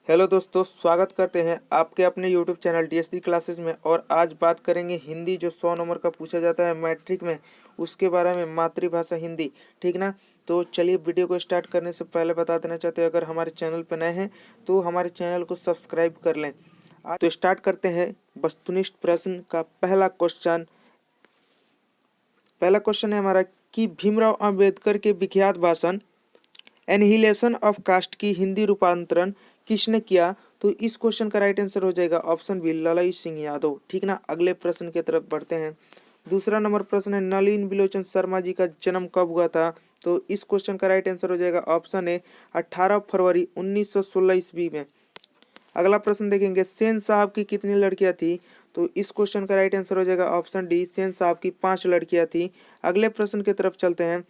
Hello दोस्तों, स्वागत करते हैं आपके अपने यूट्यूब चैनल डीएसडी क्लासेस में। और आज बात करेंगे हिंदी जो 100 नंबर का पूछा जाता है मैट्रिक में, उसके बारे में। मातृभाषा हिंदी, ठीक ना। तो चलिए वीडियो को स्टार्ट करने से पहले बता देना चाहते हैं, अगर हमारे चैनल पर नए हैं तो हमारे चैनल को सब्सक्राइब कर लें। तो स्टार्ट करते हैं वस्तुनिष्ठ प्रश्न का पहला क्वेश्चन है हमारा कि भीमराव अंबेडकर के विख्यात भाषण एनहिलेशन ऑफ कास्ट की हिंदी रूपांतरण किसने किया? तो इस क्वेश्चन का राइट आंसर हो जाएगा ऑप्शन बी, ललई सिंह यादव, ठीक ना। अगले प्रश्न की तरफ बढ़ते हैं। दूसरा नंबर प्रश्न है नलिन बिलोचन शर्मा जी का जन्म कब हुआ था? तो इस क्वेश्चन का राइट आंसर हो जाएगा ऑप्शन ए, 18 फरवरी 1916 ईस्वी में। अगला प्रश्न देखेंगे, सेन साहब की कितनी लड़कियां थी? तो इस क्वेश्चन का राइट आंसर हो जाएगा ऑप्शन डी, सेन साहब की 5 लड़कियां थी। अगले प्रश्न की तरफ चलते हैं।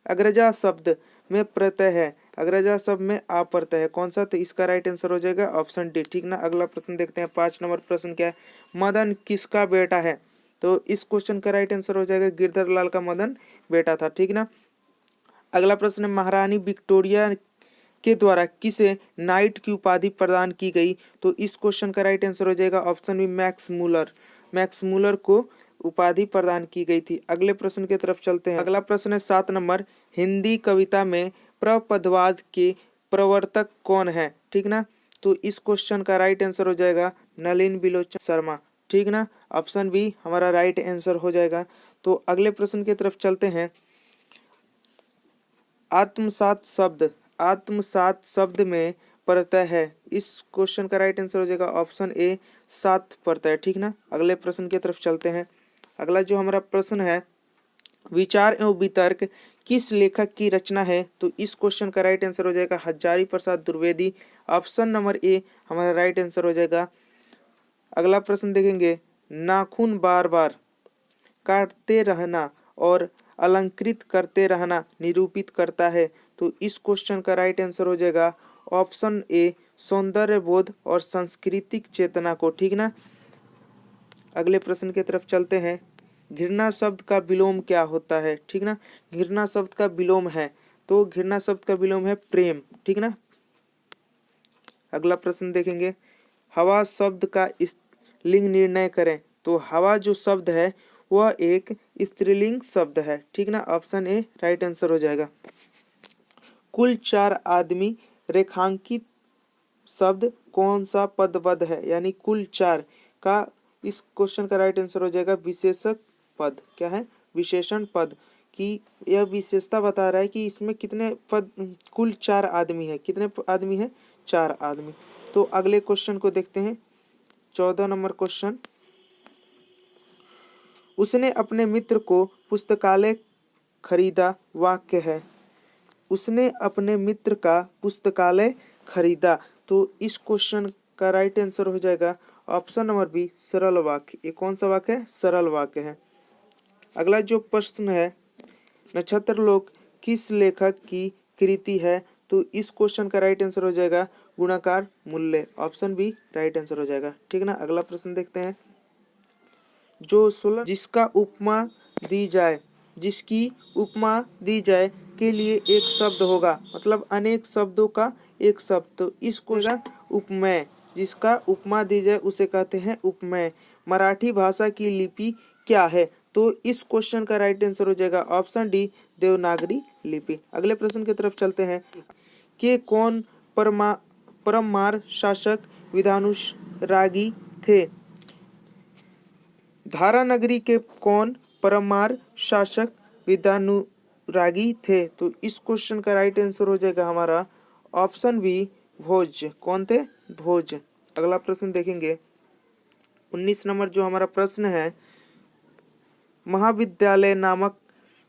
अग्रजा शब्द में प्रत्यय है, अग्रजा शब्द में आ प्रत्यय है, कौन सा? तो इसका राइट आंसर हो जाएगा ऑप्शन डी, ठीक ना। अगला प्रश्न देखते हैं। 5 नंबर प्रश्न क्या है? मदन किसका बेटा है? तो इस क्वेश्चन का राइट आंसर हो जाएगा गिरधर लाल का मदन बेटा था, ठीक ना। अगला प्रश्न है महारानी विक्टोरिया के द्वारा किसे नाइट की उपाधि प्रदान की गई? तो इस क्वेश्चन का राइट आंसर हो जाएगा ऑप्शन बी, मैक्स मूलर को उपाधि प्रदान की गई थी। अगले प्रश्न की तरफ चलते हैं। अगला प्रश्न है 7 नंबर, हिंदी कविता में प्रपदवाद के प्रवर्तक कौन है? ठीक ना। तो इस क्वेश्चन का राइट आंसर हो जाएगा नलिन बिलोचन शर्मा, ठीक ना। ऑप्शन बी हमारा राइट आंसर हो जाएगा। तो अगले प्रश्न की तरफ चलते हैं। आत्मसात शब्द में प्रत्यय है, इस क्वेश्चन का राइट आंसर हो जाएगा ऑप्शन ए, सात प्रत्यय, ठीक ना। अगले प्रश्न की तरफ चलते हैं। अगला जो हमारा प्रश्न है, विचार एवं वितर्क किस लेखक की रचना है? तो इस क्वेश्चन का राइट आंसर हो जाएगा Hazari Prasad Dwivedi, option number A हमारा राइट आंसर हो जाएगा। अगला प्रश्न देखेंगे, नाखून बार बार काटते रहना और अलंकृत करते रहना निरूपित करता है। तो इस क्वेश्चन का राइट आंसर हो जाएगा ऑप्शन ए, सौंदर्य बोध और सांस्कृतिक चेतना को, ठीक ना। अगले प्रश्न की तरफ चलते हैं। घृणा शब्द का विलोम क्या होता है? ठीक ना। घृणा शब्द का विलोम है, तो घृणा शब्द का विलोम है प्रेम, ठीक ना। अगला प्रश्न देखेंगे, हवा शब्द का लिंग निर्णय करें। तो हवा जो शब्द है वह एक स्त्रीलिंग शब्द है, ठीक ना। ऑप्शन ए राइट आंसर हो जाएगा। कुल 4 आदमी रेखांकित शब्द कौन सा पदबद्ध है? यानी कुल 4 का, इस क्वेश्चन का राइट आंसर हो जाएगा विशेषक पद। क्या है? विशेषण पद की यह विशेषता बता रहा है कि इसमें कितने पद, कुल 4 आदमी है। कितने आदमी है? 4 आदमी। तो अगले क्वेश्चन को देखते हैं। 14 नंबर क्वेश्चन, उसने अपने मित्र को पुस्तकालय खरीदा वाक्य है। उसने अपने मित्र का पुस्तकालय खरीदा। तो इस क्वेश्चन का राइट आंसर हो जाएगा ऑप्शन नंबर बी, सरल वाक्य। ये कौन सा वाक्य है? सरल वाक्य है। अगला जो प्रश्न है, नक्षत्र लोक किस लेखक की कृति है? तो इस क्वेश्चन का राइट आंसर हो जाएगा गुणाकार मूल्य, ऑप्शन बी राइट आंसर हो जाएगा, ठीक ना। अगला प्रश्न देखते हैं। जो 16 जिसकी उपमा दी जाए के लिए एक शब्द होगा, मतलब अनेक शब्दों का एक शब्द। तो इसको उपमेय, जिसका उपमा दी जाए उसे कहते हैं उपमेय। मराठी भाषा की लिपि क्या है? तो इस क्वेश्चन का राइट आंसर हो जाएगा ऑप्शन डी, देवनागरी लिपि। अगले प्रश्न की तरफ चलते हैं कि कौन परमार शासक विधानुरागी थे? धारानगरी के कौन परमार शासक विधानुरागी थे? तो इस क्वेश्चन का राइट आंसर हो जाएगा हमारा ऑप्शन बी, भोज। कौन थे? भोज। अगला प्रश्न देखेंगे। 19 नंबर जो हमारा प्रश्न है, महाविद्यालय नामक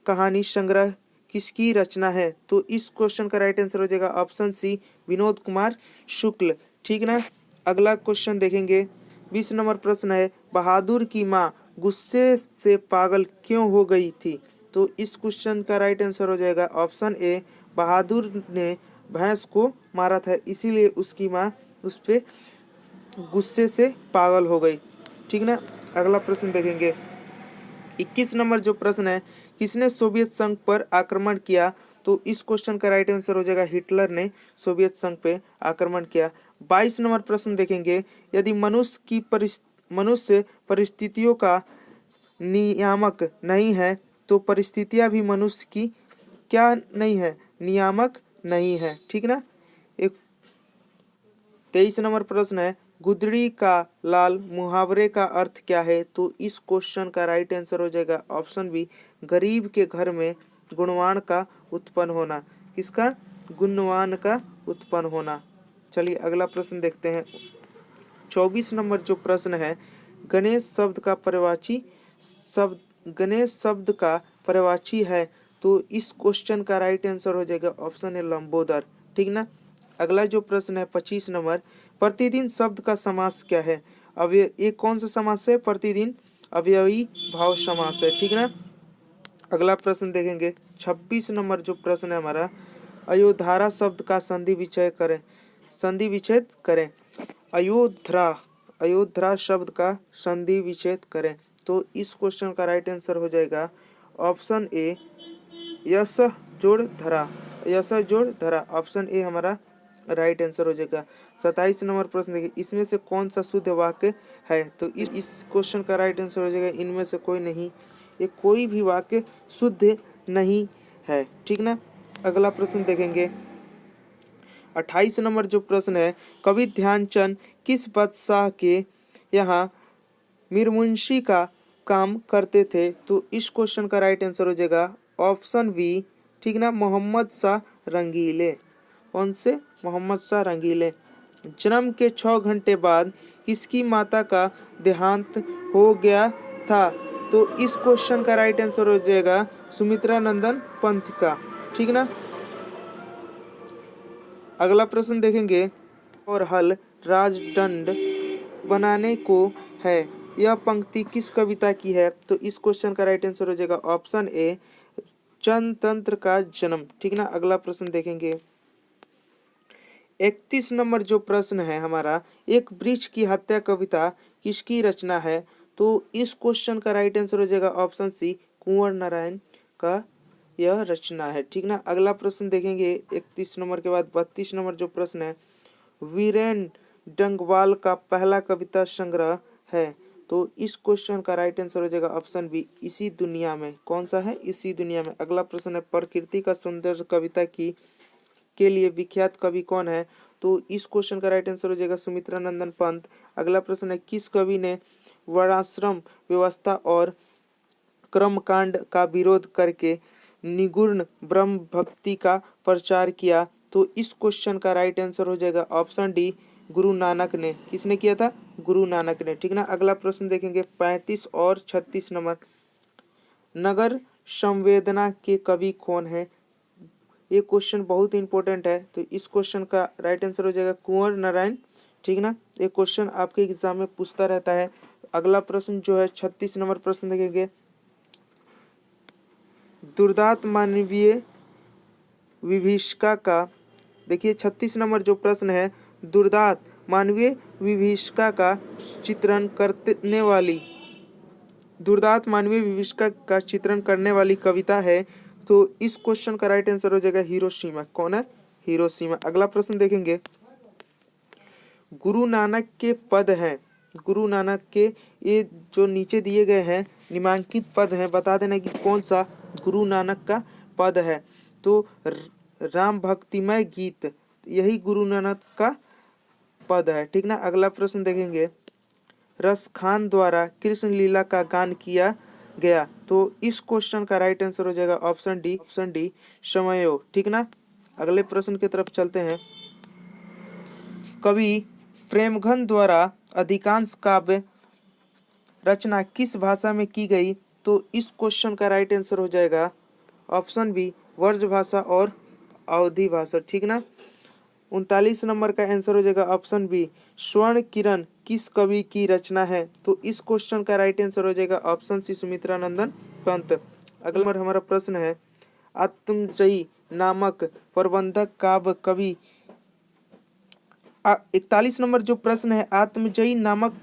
कहानी संग्रह किसकी रचना है? तो इस क्वेश्चन का राइट आंसर हो जाएगा ऑप्शन सी, विनोद कुमार शुक्ल, ठीक ना। अगला क्वेश्चन देखेंगे। 20 नंबर प्रश्न है, बहादुर की माँ गुस्से से पागल क्यों हो गई थी? तो इस क्वेश्चन का राइट आंसर हो जाएगा ऑप्शन ए, बहादुर ने भैंस को मारा था, इसीलिए उसकी माँ उस पर गुस्से से पागल हो गई, ठीक ना। अगला प्रश्न देखेंगे। 21 नंबर जो प्रश्न है, किसने सोवियत संघ पर आक्रमण किया? तो इस क्वेश्चन का राइट आंसर हो जाएगा हिटलर ने सोवियत संघ पे आक्रमण किया। 22 नंबर प्रश्न देखेंगे, यदि मनुष्य परिस्थितियों का नियामक नहीं है तो परिस्थितियां भी मनुष्य की क्या नहीं है, नियामक नहीं है, ठीक ना। एक 23 नंबर प्रश्न है, गुदड़ी का लाल मुहावरे का अर्थ क्या है? तो इस क्वेश्चन का राइट आंसर हो जाएगा ऑप्शन बी, गरीब के घर में गुणवान का उत्पन्न होना। किसका? गुणवान का उत्पन्न होना। चलिए अगला प्रश्न देखते हैं। 24 नंबर जो प्रश्न है, गणेश शब्द का पर्यायवाची है, तो इस क्वेश्चन का राइट आंसर हो जाएगा ऑप्शन है लंबोदर, ठीक ना। अगला जो प्रश्न है 25 नंबर, प्रतिदिन शब्द का समास क्या है? ये कौन सा समास है? प्रतिदिन अवयवी भाव समास है, ठीक ना। अगला प्रश्न देखेंगे 26 नंबर जो प्रश्न है हमारा, अयोध्या शब्द का संधि विच्छेद करें। अयोध्या शब्द का संधि विच्छेद करें। तो इस क्वेश्चन का राइट आंसर हो जाएगा ऑप्शन ए, यश जोड़ धरा। ऑप्शन ए हमारा राइट आंसर हो जाएगा। 27 नंबर प्रश्न देखिए, इसमें से कौन सा शुद्ध वाक्य है? तो इस क्वेश्चन का राइट आंसर हो जाएगा इनमें से कोई नहीं, ये कोई भी वाक्य शुद्ध नहीं है, ठीक ना। अगला प्रश्न देखेंगे 28 नंबर जो प्रश्न है, कवि ध्यानचंद किस बादशाह के यहाँ मीरमुंशी का काम करते थे? तो इस क्वेश्चन का राइट आंसर हो जाएगा ऑप्शन बी, ठीक ना, मोहम्मद शाह रंगीले। कौन से? मोहम्मद शाह रंगीले। जन्म के 6 घंटे बाद किसकी माता का देहांत हो गया था? तो इस क्वेश्चन का राइट आंसर हो जाएगा सुमित्रा नंदन पंत का, ठीक ना। अगला प्रश्न देखेंगे, और हल राजदंड बनाने को है, यह पंक्ति किस कविता की है? तो इस क्वेश्चन का राइट आंसर हो जाएगा ऑप्शन ए, जनतंत्र का जन्म, ठीक ना। अगला प्रश्न देखेंगे 31 नंबर जो प्रश्न है हमारा, एक वृक्ष की हत्या कविता किसकी रचना है? तो इस क्वेश्चन का राइट आंसर हो जाएगा ऑप्शन सी, कुंवर नारायण का यह रचना है, ठीक ना। अगला प्रश्न देखेंगे 31 नंबर के बाद 32 नंबर जो प्रश्न है, वीरेन डंगवाल का पहला कविता संग्रह है। तो इस क्वेश्चन का राइट आंसर हो जाएगा ऑप्शन बी, इसी दुनिया में। कौन सा है? इसी दुनिया में। अगला प्रश्न है, प्रकृति का सुंदर कविता के लिए विख्यात कवि कौन है? तो इस क्वेश्चन का राइट आंसर हो जाएगा सुमित्रा नंदन पंत। अगला प्रश्न है, किस कवि ने वर्णाश्रम व्यवस्था और कर्मकांड का विरोध करके निगुण ब्रह्म भक्ति का प्रचार किया? तो इस क्वेश्चन का राइट आंसर हो जाएगा ऑप्शन डी, गुरु नानक ने। किसने किया था? गुरु नानक ने, ठीक ना। अगला प्रश्न देखेंगे 35 और 36 नंबर, नगर संवेदना के कवि कौन है? ये क्वेश्चन बहुत इंपॉर्टेंट है, तो इस क्वेश्चन का राइट आंसर हो जाएगा कुंवर नारायण, ठीक ना। ये क्वेश्चन आपके एग्जाम में पूछता रहता है। अगला प्रश्न जो है 36 नंबर प्रश्न देखेंगे, दुर्दांत मानवीय विभीषिका का, देखिए 36 नंबर जो प्रश्न है, दुर्दांत मानवीय विभीषिका का चित्रण करने वाली कविता है। तो इस क्वेश्चन का राइट आंसर हो जाएगा हिरोशिमा। कौन है? हिरोशिमा। अगला प्रश्न देखेंगे, गुरु नानक के पद हैं, गुरु नानक के ये जो नीचे दिए गए हैं निम्नांकित पद हैं, बता देना कि कौन सा गुरु नानक का पद है। तो राम भक्तिमय गीत, यही गुरु नानक का पद है, ठीक ना। अगला प्रश्न देखेंगे, रसखान द्वारा कृष्ण लीला का गान किया गया। तो इस क्वेश्चन का राइट आंसर हो जाएगा ऑप्शन डी समयो, ठीक ना। अगले प्रश्न की तरफ चलते हैं, कवि प्रेमघन द्वारा अधिकांश काव्य रचना किस भाषा में की गई? तो इस क्वेश्चन का राइट आंसर हो जाएगा ऑप्शन बी, व्रज भाषा और अवधी भाषा, ठीक ना। 39 नंबर का आंसर हो जाएगा ऑप्शन बी, स्वर्ण किरण किस कवि की रचना है? तो इस क्वेश्चन का राइट आंसर हो जाएगा ऑप्शन सी, सुमित्रा नंदन पंत। अगला नंबर हमारा प्रश्न है, आत्मजयी नामक प्रबंधक काव्य कवि 41 नंबर जो प्रश्न है, आत्मजयी नामक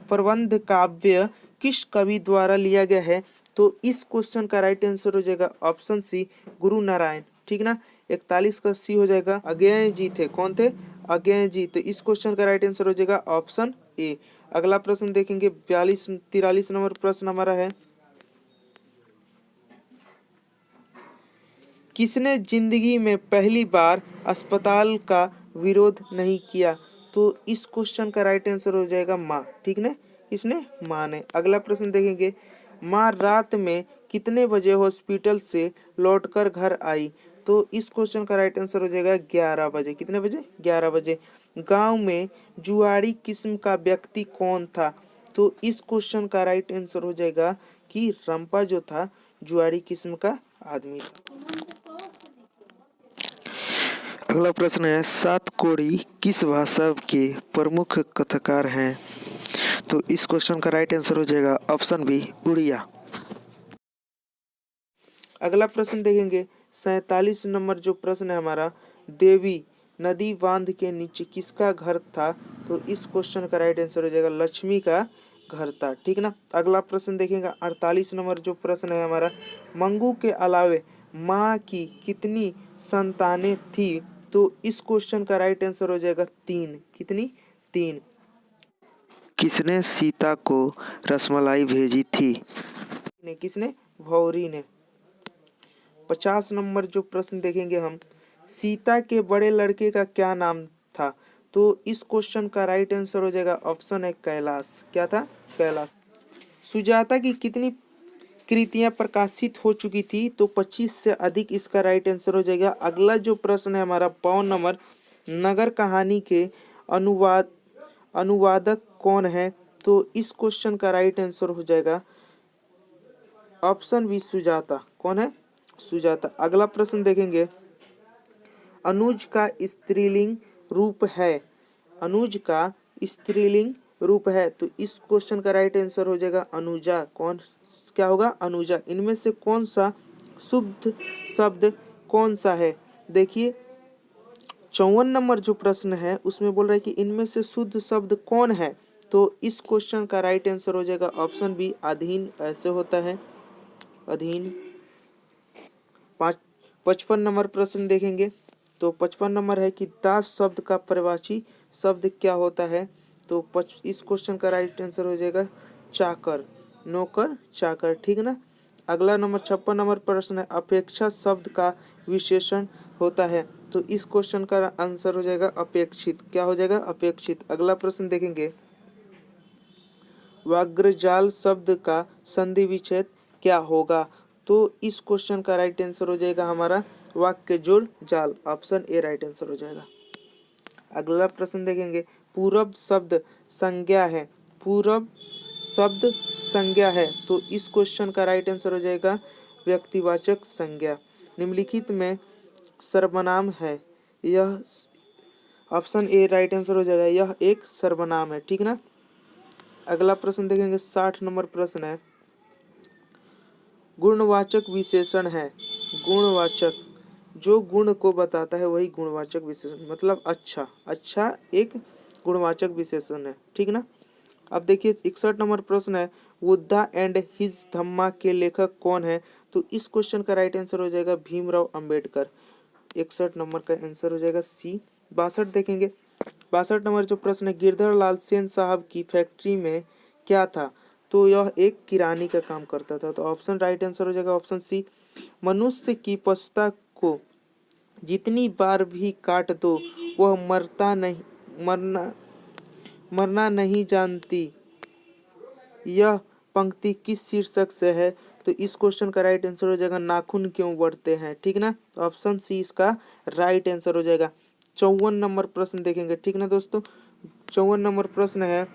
प्रबंध काव्य किस कवि द्वारा लिया गया है? तो इस क्वेश्चन का राइट आंसर हो जाएगा ऑप्शन सी, गुरु नारायण, ठीक ना। 41 का सी हो जाएगा, अज्ञेय जी थे। कौन थे? अगेन जी, तो इस क्वेश्चन का राइट आंसर हो जाएगा ऑप्शन ए। अगला प्रश्न देखेंगे 43 नंबर प्रश्न हमारा है, किसने जिंदगी में पहली बार अस्पताल का विरोध नहीं किया? तो इस क्वेश्चन का राइट आंसर हो जाएगा माँ, ठीक ना, किसने? माँ ने। अगला प्रश्न देखेंगे, माँ रात में कितने बजे हॉस्पिटल से लौटकर घर आई? तो इस क्वेश्चन का राइट आंसर हो जाएगा 11 बजे। कितने बजे? 11 बजे। गांव में जुआरी किस्म का व्यक्ति कौन था? तो इस क्वेश्चन का राइट आंसर हो जाएगा कि रंपा जो था जुआरी किस्म का आदमी था। अगला प्रश्न है, सात कोड़ी किस भाषा के प्रमुख कथाकार हैं? तो इस क्वेश्चन का राइट आंसर हो जाएगा ऑप्शन बी, उड़िया। अगला प्रश्न देखेंगे 47 नंबर जो प्रश्न है हमारा, देवी नदी बांध के नीचे किसका घर था? तो इस क्वेश्चन का राइट आंसर हो जाएगा लक्ष्मी का घर था, ठीक ना। अगला प्रश्न देखेंगे 48 नंबर जो प्रश्न है हमारा, मंगू के अलावे माँ की कितनी संतानें थी? तो इस क्वेश्चन का राइट आंसर हो जाएगा 3। कितनी? 3। किसने सीता को रसमलाई भेजी थी? किसने? भौरी ने। 50 नंबर जो प्रश्न देखेंगे हम, सीता के बड़े लड़के का क्या नाम था? तो इस क्वेश्चन का राइट आंसर हो जाएगा ऑप्शन है कैलाश। क्या था? कैलाश। सुजाता की कितनी कृतियां प्रकाशित हो चुकी थी? तो 25 से अधिक इसका राइट आंसर हो जाएगा। अगला जो प्रश्न है हमारा 52 नंबर, नगर कहानी के अनुवादक कौन है? तो इस क्वेश्चन का राइट आंसर हो जाएगा ऑप्शन बी, सुजाता। कौन है? सुजाता। अगला प्रश्न देखेंगे, अनुज का स्त्रीलिंग रूप है? अनुज का स्त्रीलिंग रूप है, तो इस क्वेश्चन का राइट आंसर हो जाएगा अनुजा। कौन? क्या होगा? अनुजा। इनमें से कौन सा शुद्ध शब्द कौन सा है? देखिए 54 नंबर जो प्रश्न है उसमें बोल रहा है कि इनमें से शुद्ध शब्द कौन है? तो इस क्वेश्चन का राइट आंसर हो जाएगा ऑप्शन बी, अधीन। ऐसे होता है, अधीन। 55 नंबर प्रश्न देखेंगे, तो 55 नंबर है कि दास शब्द का प्रवाची शब्द क्या होता है? तो इस क्वेश्चन का राइट आंसर हो जाएगा चाकर, नौकर, चाकर, ठीक ना। अगला नंबर 56 नंबर प्रश्न है, अपेक्षा शब्द का विशेषण होता है? तो इस क्वेश्चन का आंसर हो जाएगा अपेक्षित। क्या हो जाएगा? अपेक्षित। अगला प्रश्न देखेंगे, वाग्रजाल शब्द का संधि विच्छेद क्या होगा? तो इस क्वेश्चन का राइट आंसर हो जाएगा हमारा वाक्य जोड़ जाल। ऑप्शन ए राइट आंसर हो जाएगा। अगला प्रश्न देखेंगे, पूरब शब्द संज्ञा है? पूरब शब्द संज्ञा है, तो इस क्वेश्चन का राइट आंसर हो जाएगा व्यक्तिवाचक संज्ञा। निम्नलिखित में सर्वनाम है? यह ऑप्शन ए राइट आंसर हो जाएगा, यह एक सर्वनाम है, ठीक ना। अगला प्रश्न देखेंगे 60 नंबर प्रश्न है, गुणवाचक विशेषण है? गुणवाचक, जो गुण को बताता है वही गुणवाचक विशेषण, मतलब अच्छा। अच्छा एक गुणवाचक विशेषण है, ठीक ना। अब देखिए 61 नंबर प्रश्न है, बुद्धा एंड हिज धम्मा के लेखक कौन है? तो इस क्वेश्चन का राइट आंसर हो जाएगा भीमराव अंबेडकर। 61 नंबर का आंसर हो जाएगा सी। 62 देखेंगे, 62 नंबर जो प्रश्न है, गिरधर लाल सेन साहब की फैक्ट्री में क्या था? तो यह एक किरानी का काम करता था, तो ऑप्शन राइट आंसर हो जाएगा ऑप्शन सी। मनुष्य की पशुता को जितनी बार भी काट दो वह मरना नहीं जानती, यह पंक्ति किस शीर्षक से है? तो इस क्वेश्चन का राइट आंसर हो जाएगा नाखून क्यों बढ़ते हैं, ठीक ना। ऑप्शन सी इसका राइट आंसर हो जाएगा। 54 नंबर प्रश्न देखेंगे, ठीक ना दोस्तों। 54 नंबर प्रश्न है,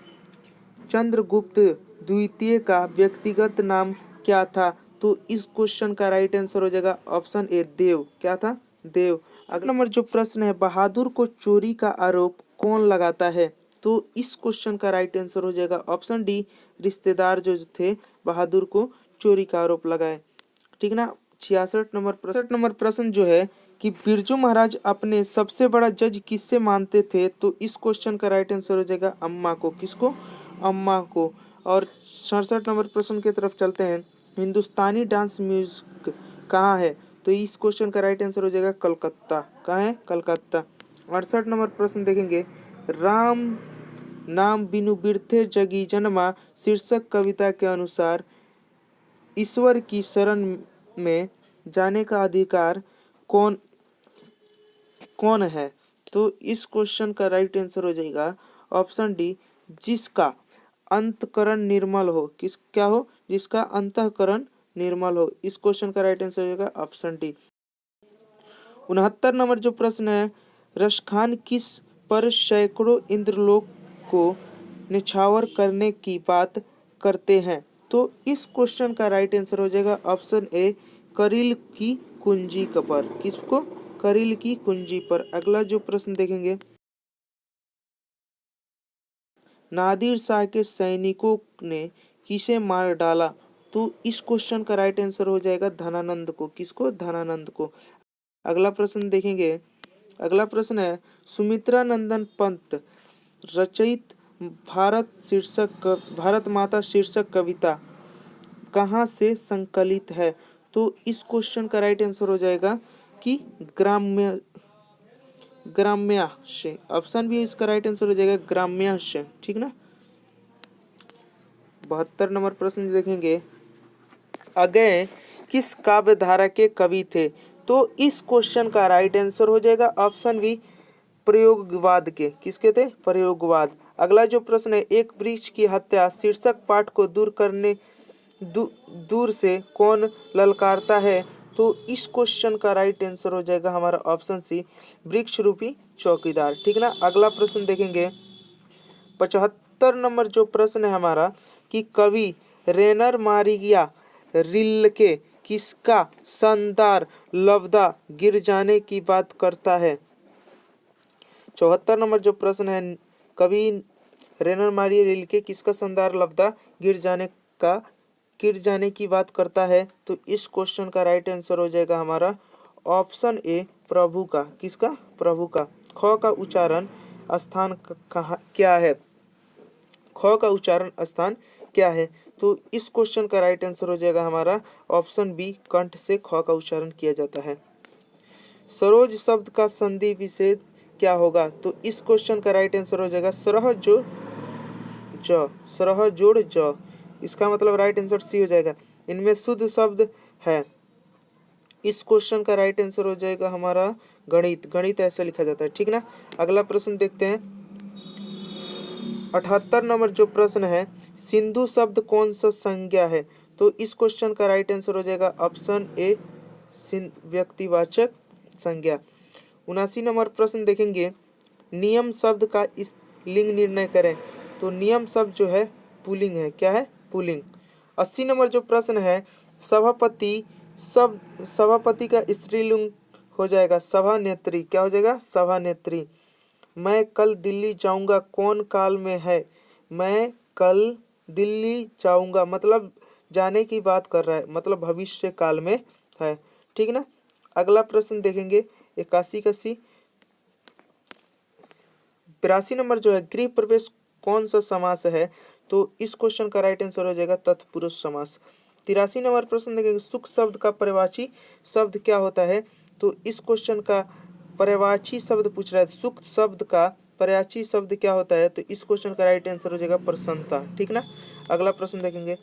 चंद्रगुप्त द्वितीय का व्यक्तिगत नाम क्या था? तो इस क्वेश्चन का राइट आंसर हो जाएगा ऑप्शन ए, देव। क्या था? देव। अगला नंबर जो प्रश्न है, बहादुर को चोरी का आरोप कौन लगाता है? तो इस क्वेश्चन का राइट आंसर हो जाएगा ऑप्शन डी, रिश्तेदार जो थे बहादुर को चोरी का आरोप लगाए, ठीक ना। 66 नंबर प्रश्न जो है कि बिरजू महाराज अपने सबसे बड़ा जज किससे मानते थे? तो इस क्वेश्चन का राइट आंसर हो जाएगा अम्मा को। किसको? अम्मा को। और 67 नंबर प्रश्न की तरफ चलते हैं, हिंदुस्तानी डांस म्यूजिक कहाँ है? तो इस क्वेश्चन का राइट आंसर हो जाएगा कलकत्ता। कहाँ है? कलकत्ता। 68 नंबर प्रश्न देखेंगे, राम नाम बिनु बिरथे जगी जन्मा शीर्षक कविता के अनुसार ईश्वर की शरण में जाने का अधिकार कौन कौन है? तो इस क्वेश्चन का राइट आंसर हो जाएगा ऑप्शन डी, जिसका अंतःकरण निर्मल हो। किस क्या हो? जिसका अंतःकरण निर्मल हो। इस क्वेश्चन का राइट आंसर हो जाएगा ऑप्शन डी। 69 नंबर जो प्रश्न है, रसखान किस पर सैकड़ों इंद्रलोक को निछावर करने की बात करते हैं? तो इस क्वेश्चन का राइट आंसर हो जाएगा ऑप्शन ए, करील की कुंजी पर। किसको? करील की कुंजी पर। अगला जो प्रश्न देखेंगे, नादिर शाह के सैनिकों ने किसे मार डाला? तो इस क्वेश्चन का राइट आंसर हो जाएगा धनानंद को। किसको? धनानंद को। अगला प्रश्न देखेंगे, अगला प्रश्न है, सुमित्रा नंदन पंत रचित भारत माता शीर्षक कविता कहाँ से संकलित है? तो इस क्वेश्चन का राइट आंसर हो जाएगा कि ग्राम्या से। ऑप्शन बी इसका राइट आंसर हो जाएगा ग्राम्या से। ठीक ना। 72 नंबर प्रश्न देखेंगे, अगेय किस काव्य धारा के कवि थे? तो इस क्वेश्चन का राइट आंसर हो जाएगा ऑप्शन बी, प्रयोगवाद के। किसके थे? प्रयोगवाद। अगला जो प्रश्न है, एक वृक्ष की हत्या शीर्षक पाठ को दूर से कौन ललकारता है? तो इस क्वेश्चन का राइट आंसर हो जाएगा हमारा ऑप्शन सी, वृक्ष रूपी चौकीदार। ठीक ना। अगला प्रश्न देखेंगे, 75 नंबर जो प्रश्न है हमारा, कि कवि रेनर मारिया रिल्के किसका शानदार लब्धा गिर जाने की बात करता है? 74 नंबर जो प्रश्न है, कवि रेनर मारिया रिल्के किसका शानदार लब्धा गिर जाने की बात करता है? तो इस क्वेश्चन का राइट आंसर हो जाएगा हमारा ऑप्शन ए, प्रभु का। किसका? प्रभु का। ख का उच्चारण स्थान कहाँ क्या है? ख का उच्चारण स्थान क्या है? तो इस क्वेश्चन का राइट आंसर हो जाएगा हमारा ऑप्शन बी, कंठ से ख का उच्चारण किया जाता है। सरोज शब्द का संधि विच्छेद क्या होगा? तो इस क्वेश्चन का राइट आंसर हो जाएगा सरह जोड़ ज। सरह जोड़ ज। इसका मतलब राइट आंसर सी हो जाएगा। इनमें शुद्ध शब्द है। इस क्वेश्चन का राइट आंसर हो जाएगा हमारा गणित। गणित ऐसा लिखा जाता है। ठीक ना। अगला प्रश्न देखते हैं, 78 नंबर जो प्रश्न है, सिंधु शब्द कौन सा संज्ञा है? तो इस क्वेश्चन का राइट आंसर हो जाएगा ऑप्शन ए, व्यक्तिवाचक संज्ञा। 79 नंबर प्रश्न देखेंगे, नियम शब्द का इस लिंग निर्णय करें। तो नियम शब्द जो है पुल्लिंग है। क्या है? पुल्लिंग। 80 नंबर जो प्रश्न है, सभापति का स्त्रीलिंग हो जाएगा सभानेत्री। क्या हो जाएगा? सभानेत्री। मैं कल दिल्ली जाऊंगा कौन काल में है? मैं कल दिल्ली जाऊंगा मतलब जाने की बात कर रहा है, मतलब भविष्य काल में है। ठीक ना। अगला प्रश्न देखेंगे, 81 82 नंबर जो है, गृह प्रवेश कौन सा समास है? तो इस क्वेश्चन का राइट आंसर हो जाएगा तत्पुरुष समास। 83 नंबर प्रश्न देखेंगे, सुख शब्द का पर्यायवाची शब्द क्या होता है? तो इस क्वेश्चन का पर्यायवाची शब्द पूछ रहा है, सुख शब्द का पर्यायवाची शब्द क्या होता है? तो इस क्वेश्चन का राइट आंसर हो जाएगा प्रसन्नता। ठीक ना। अगला प्रश्न देखेंगे,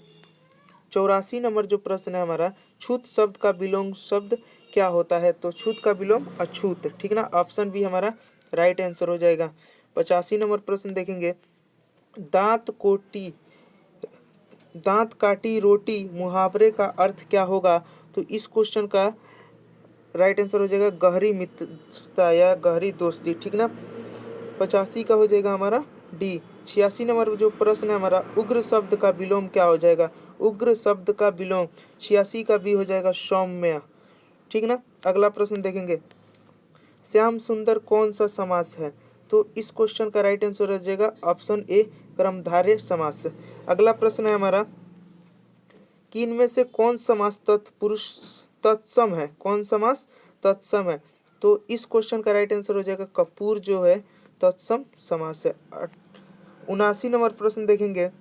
84 नंबर जो प्रश्न है हमारा, छूत शब्द का विलोम शब्द क्या होता है? तो छूत का विलोम अछूत। ठीक ना। ऑप्शन बी हमारा राइट आंसर हो जाएगा। 85 नंबर प्रश्न देखेंगे, दांत काटी रोटी मुहावरे का अर्थ क्या होगा? तो इस क्वेश्चन का राइट आंसर हो जाएगा गहरी मित्रता या गहरी दोस्ती। ठीक ना। 85 का हो जाएगा हमारा डी। 86 नंबर जो प्रश्न है हमारा, उग्र शब्द का विलोम क्या हो जाएगा? उग्र शब्द का विलोम 86 का भी हो जाएगा सौम्य। ठीक ना। अगला प्रश्न देखेंगे, श्याम सुंदर कौन सा समास है? तो इस क्वेश्चन का राइट आंसर हो जाएगा ऑप्शन ए, कर्मधारय समास। अगला प्रश्न है हमारा कि इनमें से कौन समास तत्पुरुष तत्सम है? कौन समास तत्सम है? तो इस क्वेश्चन का राइट आंसर हो जाएगा कपूर जो है तत्सम समास है। 79 नंबर प्रश्न देखेंगे,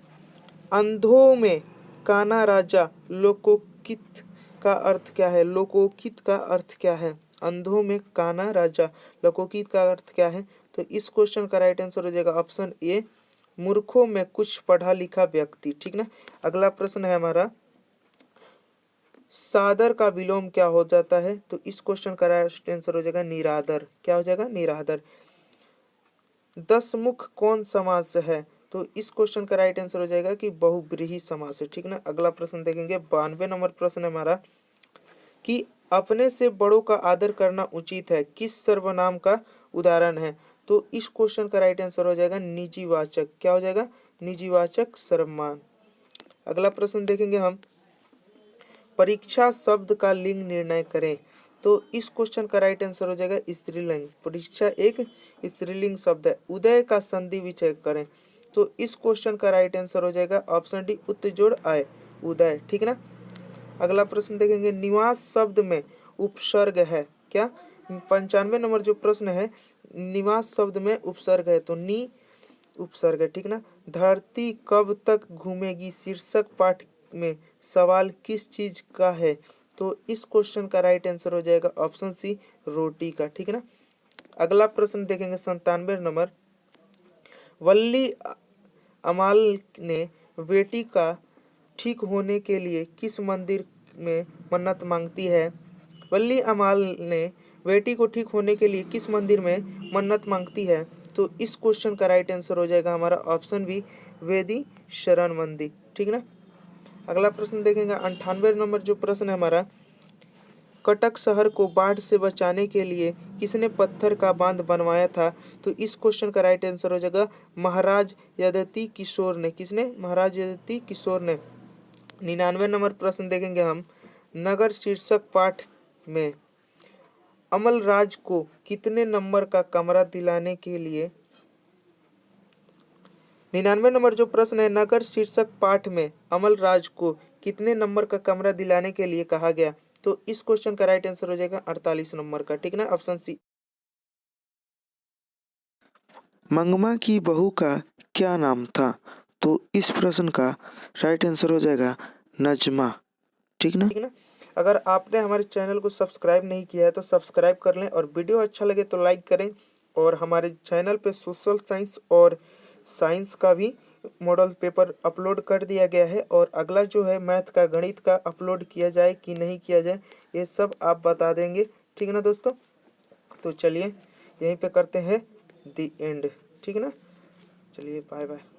अंधों में काना राजा लोकोकित का अर्थ क्या है? लोकोकित का अर्थ क्या है? अंधों में काना राजा। लोकोगीत का अर्थ क्या है? तो इस क्वेश्चन का राइट आंसर हो जाएगा ऑप्शन ए, मूर्खों में कुछ पढ़ा लिखा व्यक्ति। ठीक ना। अगला प्रश्न है हमारा, सादर का विलोम क्या हो जाता है? तो इस क्वेश्चन का राइट आंसर हो जाएगा निरादर। क्या हो जाएगा? निरादर। दसमुख कौन समास है? तो इस क्वेश्चन का राइट आंसर हो जाएगा कि बहुब्रीहि समास है। ठीक ना। अगला प्रश्न देखेंगे, 92 नंबर प्रश्न है हमारा कि अपने से बड़ों का आदर करना उचित है, किस सर्वनाम का उदाहरण है? तो इस क्वेश्चन का राइट आंसर हो जाएगा निजीवाचक। क्या हो जाएगा? निजीवाचक सर्वनाम। अगला प्रश्न देखेंगे हम, परीक्षा शब्द का लिंग निर्णय करें। तो इस क्वेश्चन का राइट आंसर हो जाएगा स्त्रीलिंग। परीक्षा एक स्त्रीलिंग शब्द है। उदय का संधि विच्छेद करें। तो इस क्वेश्चन का राइट आंसर हो जाएगा ऑप्शन डी, उत्तजोड़ आय, उदय। ठीक ना। अगला प्रश्न देखेंगे, निवास शब्द में उपसर्ग है क्या? 95 नंबर जो प्रश्न है, निवास शब्द में उपसर्ग है, तो नी उपसर्ग है। ठीक ना। धरती कब तक घूमेगी शीर्षक पाठ में सवाल किस चीज का है? तो इस क्वेश्चन का राइट आंसर हो जाएगा ऑप्शन सी, रोटी का। ठीक ना। अगला प्रश्न देखेंगे 97 नंबर, वल्ली अमाल ने बेटी का ठीक होने के लिए किस मंदिर में मन्नत मांगती है? वल्ली अमाल ने बेटी को ठीक होने के लिए किस मंदिर में मन्नत मांगती है? तो इस क्वेश्चन का राइट आंसर हो जाएगा हमारा ऑप्शन बी, वेदी शरण मंदिर। ठीक ना। अगला प्रश्न देखेंगे 98 नंबर जो प्रश्न है हमारा, कटक शहर को बाढ़ से बचाने के लिए किसने पत्थर का बांध बनवाया था? तो इस क्वेश्चन का राइट आंसर हो जाएगा महाराज यदति किशोर ने। किसने? महाराज यदति किशोर ने। 99 नंबर प्रश्न देखेंगे हम, नगर शीर्षक पाठ में अमल राज को कितने नंबर का कमरा दिलाने के लिए 99 नंबर जो प्रश्न है, नगर शीर्षक पाठ में अमल राज को कितने नंबर का कमरा दिलाने के लिए कहा गया? तो इस क्वेश्चन का राइट आंसर हो जाएगा 48 नंबर का। ठीक ना। Option C. मंगमा की बहू का क्या नाम था? तो इस प्रश्न का राइट आंसर हो जाएगा नजमा। ठीक ना। अगर आपने हमारे चैनल को सब्सक्राइब नहीं किया है तो सब्सक्राइब कर लें, और वीडियो अच्छा लगे तो लाइक करें। और हमारे चैनल पे सोशल साइंस और साइंस का भी मॉडल पेपर अपलोड कर दिया गया है, और अगला जो है मैथ का, गणित का अपलोड किया जाए कि नहीं किया जाए, ये सब आप बता देंगे। ठीक है ना दोस्तों। तो चलिए यहीं पे करते हैं दी एंड। ठीक है ना। चलिए बाय बाय।